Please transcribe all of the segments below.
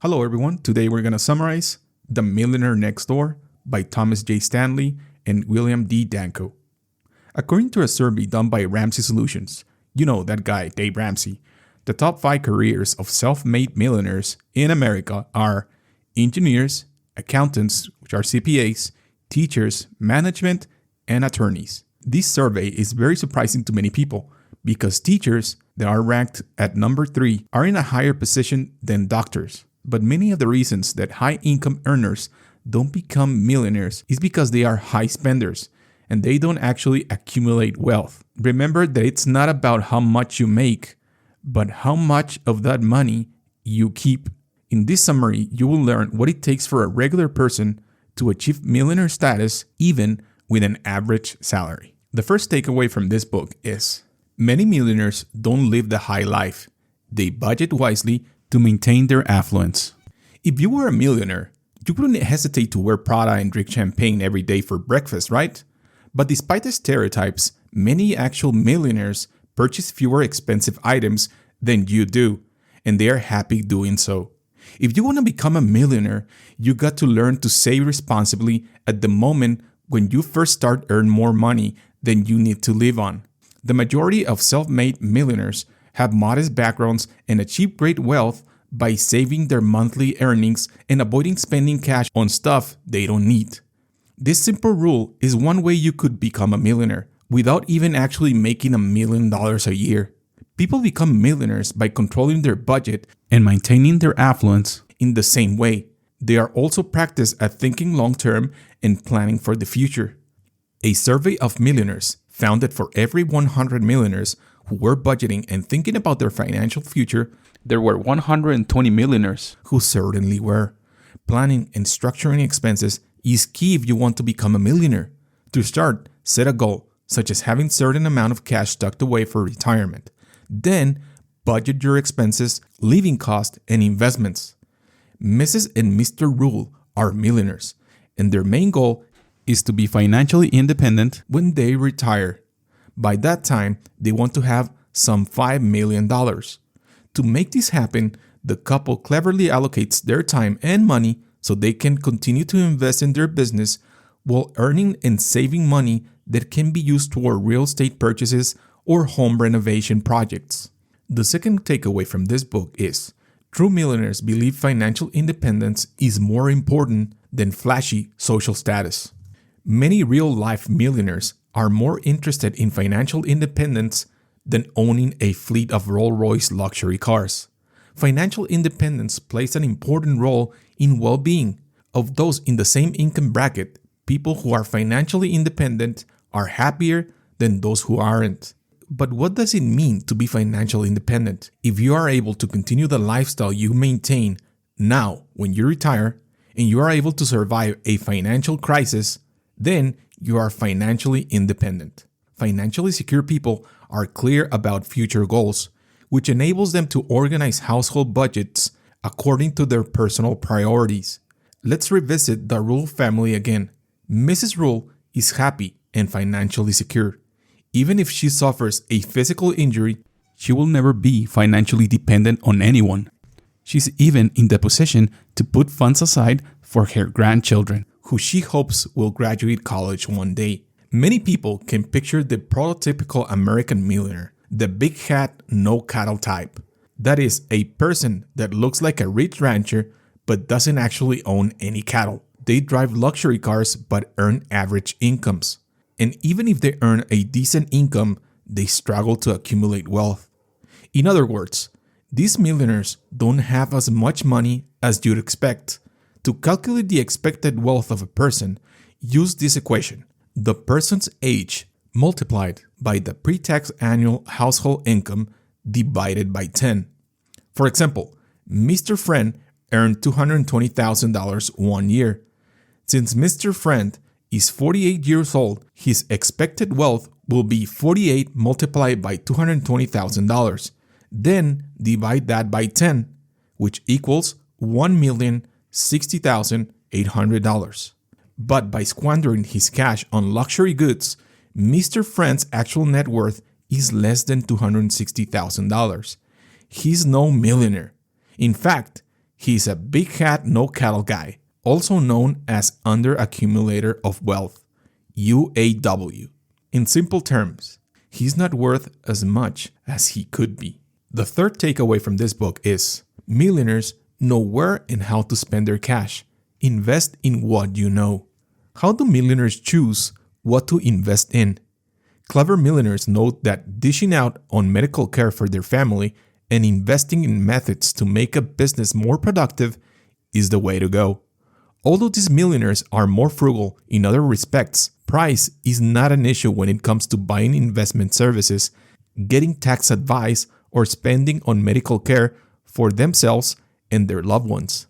Hello everyone, today we're going to summarize The Millionaire Next Door by Thomas J. Stanley and William D. Danko. According to a survey done by Ramsey Solutions, you know that guy, Dave Ramsey, the top 5 careers of self-made millionaires in America are engineers, accountants, which are CPAs, teachers, management, and attorneys. This survey is very surprising to many people because teachers that are ranked at number 3 are in a higher position than doctors. But many of the reasons that high-income earners don't become millionaires is because they are high spenders and they don't actually accumulate wealth. Remember that it's not about how much you make, but how much of that money you keep. In this summary, you will learn what it takes for a regular person to achieve millionaire status even with an average salary. The first takeaway from this book is many millionaires don't live the high life. They budget wisely to maintain their affluence. If you were a millionaire, you wouldn't hesitate to wear Prada and drink champagne every day for breakfast, right? But despite the stereotypes, many actual millionaires purchase fewer expensive items than you do, and they are happy doing so. If you want to become a millionaire, you got to learn to save responsibly at the moment when you first start earn more money than you need to live on. The majority of self-made millionaires have modest backgrounds and achieve great wealth by saving their monthly earnings and avoiding spending cash on stuff they don't need. This simple rule is one way you could become a millionaire without even actually making $1 million a year. People become millionaires by controlling their budget and maintaining their affluence in the same way. They are also practiced at thinking long-term and planning for the future. A survey of millionaires found that for every 100 millionaires who were budgeting and thinking about their financial future, there were 120 millionaires who certainly were. Planning and structuring expenses is key if you want to become a millionaire. To start, set a goal, such as having a certain amount of cash tucked away for retirement. Then, budget your expenses, living costs, and investments. Mrs. and Mr. Rule are millionaires, and their main goal is to be financially independent when they retire. By that time, they want to have some $5 million. To make this happen, the couple cleverly allocates their time and money so they can continue to invest in their business while earning and saving money that can be used toward real estate purchases or home renovation projects. The second takeaway from this book is true millionaires believe financial independence is more important than flashy social status. Many real-life millionaires are more interested in financial independence than owning a fleet of Rolls-Royce luxury cars. Financial independence plays an important role in well-being. Of those in the same income bracket, people who are financially independent are happier than those who aren't. But what does it mean to be financially independent? If you are able to continue the lifestyle you maintain now when you retire, and you are able to survive a financial crisis, then you are financially independent. Financially secure people are clear about future goals, which enables them to organize household budgets according to their personal priorities. Let's revisit the Rule family again. Mrs. Rule is happy and financially secure. Even if she suffers a physical injury, she will never be financially dependent on anyone. She's even in the position to put funds aside for her grandchildren, who she hopes will graduate college one day. Many people can picture the prototypical American millionaire, the big hat, no cattle type. That is, a person that looks like a rich rancher but doesn't actually own any cattle. They drive luxury cars but earn average incomes. And even if they earn a decent income, they struggle to accumulate wealth. In other words, these millionaires don't have as much money as you'd expect. To calculate the expected wealth of a person, use this equation. The person's age multiplied by the pre-tax annual household income divided by 10. For example, Mr. Friend earned $220,000 one year. Since Mr. Friend is 48 years old, his expected wealth will be 48 multiplied by $220,000. Then divide that by 10, which equals $1,060,800. But by squandering his cash on luxury goods, Mr. Friend's actual net worth is less than $260,000. He's no millionaire. In fact, He's a big hat, no cattle guy, also known as under-accumulator of wealth, UAW. In simple terms, he's not worth as much as he could be. The third takeaway from this book is millionaires know where and how to spend their cash. Invest in what you know. How do millionaires choose what to invest in? Clever millionaires note that dishing out on medical care for their family and investing in methods to make a business more productive is the way to go. Although these millionaires are more frugal in other respects, price is not an issue when it comes to buying investment services, getting tax advice, or spending on medical care for themselves and their loved ones.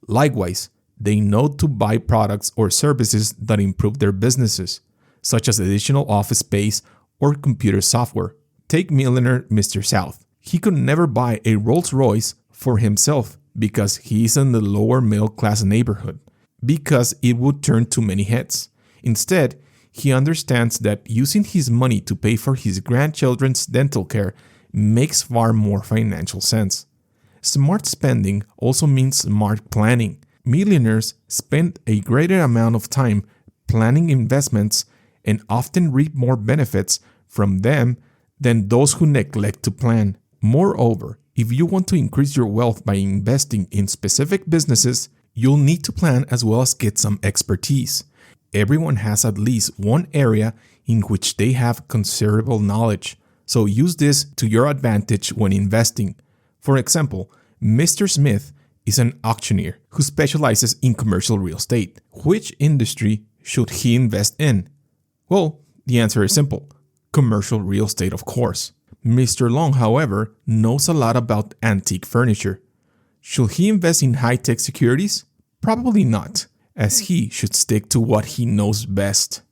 Likewise, they know to buy products or services that improve their businesses, such as additional office space or computer software. Take millionaire Mr. South. He could never buy a Rolls-Royce for himself because he is in the lower middle class neighborhood, because it would turn too many heads. Instead, he understands that using his money to pay for his grandchildren's dental care makes far more financial sense. Smart spending also means smart planning. Millionaires spend a greater amount of time planning investments and often reap more benefits from them than those who neglect to plan. Moreover, if you want to increase your wealth by investing in specific businesses, you'll need to plan as well as get some expertise. Everyone has at least one area in which they have considerable knowledge, so use this to your advantage when investing. For example, Mr. Smith is an auctioneer who specializes in commercial real estate. Which industry should he invest in? Well, the answer is simple. Commercial real estate, of course. Mr. Long, however, knows a lot about antique furniture. Should he invest in high-tech securities? Probably not, as he should stick to what he knows best.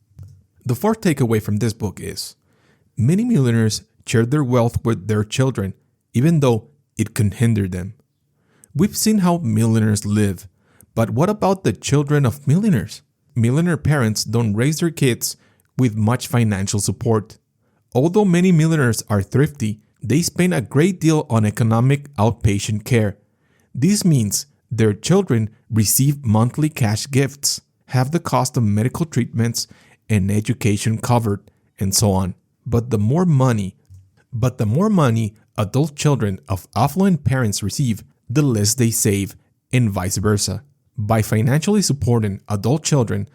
The fourth takeaway from this book is, many millionaires share their wealth with their children, even though it can hinder them. We've seen how millionaires live, but what about the children of millionaires? Millionaire parents don't raise their kids with much financial support. Although many millionaires are thrifty, they spend a great deal on economic outpatient care. This means their children receive monthly cash gifts, have the cost of medical treatments and education covered, and so on. But the more money adult children of affluent parents receive, the less they save, and vice versa. By financially supporting adult children,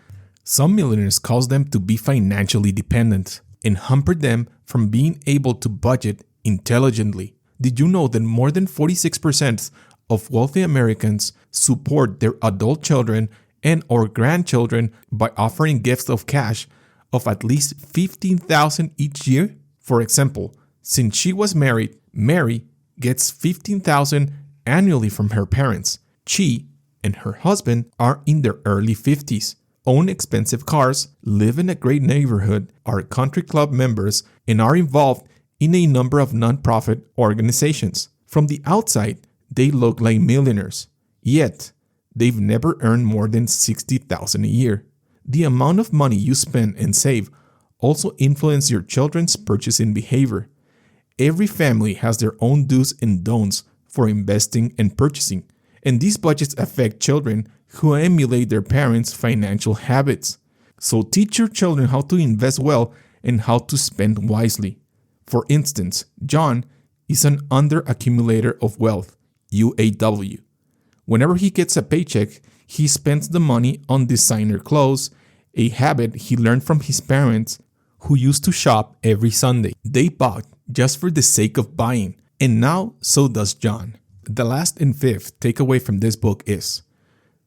some millionaires cause them to be financially dependent and hamper them from being able to budget intelligently. Did you know that more than 46% of wealthy Americans support their adult children and or grandchildren by offering gifts of cash of at least $15,000 each year? For example, since she was married, Mary gets $15,000 annually from her parents. She and her husband are in their early 50s, own expensive cars, live in a great neighborhood, are country club members, and are involved in a number of nonprofit organizations. From the outside, they look like millionaires, yet they've never earned more than $60,000 a year. The amount of money you spend and save also influence your children's purchasing behavior. Every family has their own do's and don'ts for investing and purchasing, and these budgets affect children who emulate their parents' financial habits. So teach your children how to invest well and how to spend wisely. For instance, John is an under-accumulator of wealth, UAW. Whenever he gets a paycheck, he spends the money on designer clothes, a habit he learned from his parents who used to shop every Sunday. They bought just for the sake of buying, and now so does John. The last and fifth takeaway from this book is,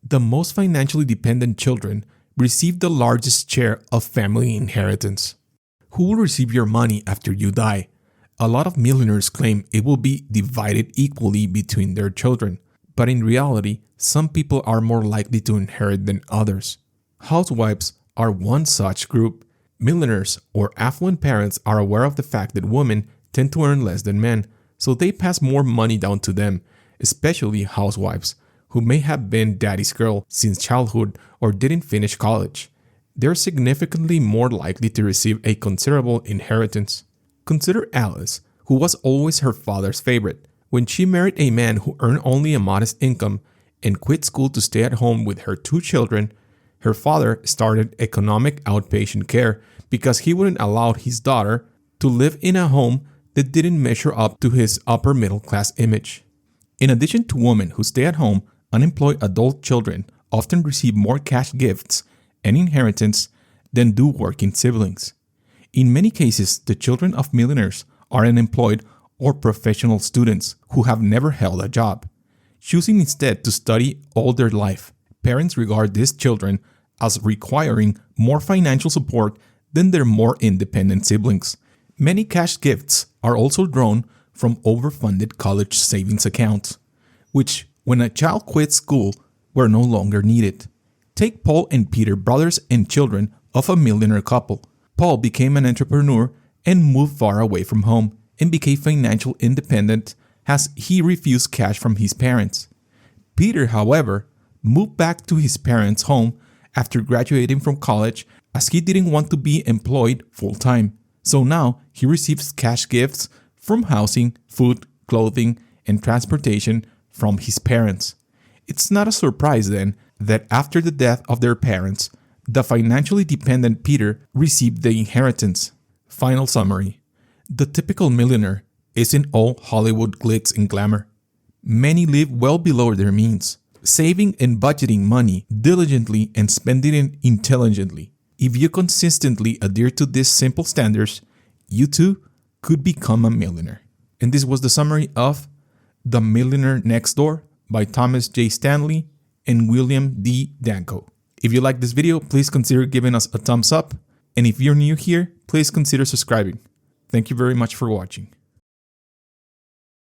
the most financially dependent children receive the largest share of family inheritance. Who will receive your money after you die? A lot of millionaires claim it will be divided equally between their children, but in reality, some people are more likely to inherit than others. Housewives are one such group. Millionaires or affluent parents are aware of the fact that women tend to earn less than men, so they pass more money down to them, especially housewives, who may have been daddy's girl since childhood or didn't finish college. They're significantly more likely to receive a considerable inheritance. Consider Alice, who was always her father's favorite. When she married a man who earned only a modest income, and quit school to stay at home with her 2 children, her father started economic outpatient care because he wouldn't allow his daughter to live in a home that didn't measure up to his upper middle class image. In addition to women who stay at home, unemployed adult children often receive more cash gifts and inheritance than do working siblings. In many cases, the children of millionaires are unemployed or professional students who have never held a job, choosing instead to study all their life. Parents regard these children as requiring more financial support than their more independent siblings. Many cash gifts are also drawn from overfunded college savings accounts, which, when a child quits school, were no longer needed. Take Paul and Peter, brothers and children of a millionaire couple. Paul became an entrepreneur and moved far away from home and became financially independent as he refused cash from his parents. Peter, however, moved back to his parents' home after graduating from college as he didn't want to be employed full-time. So now he receives cash gifts from housing, food, clothing, and transportation from his parents. It's not a surprise then that after the death of their parents, the financially dependent Peter received the inheritance. Final summary. The typical millionaire isn't all Hollywood glitz and glamour. Many live well below their means, saving and budgeting money diligently and spending it intelligently. If you consistently adhere to these simple standards, you too could become a millionaire. And this was the summary of The Millionaire Next Door by Thomas J. Stanley and William D. Danko. If you like this video, please consider giving us a thumbs up. And if you're new here, please consider subscribing. Thank you very much for watching.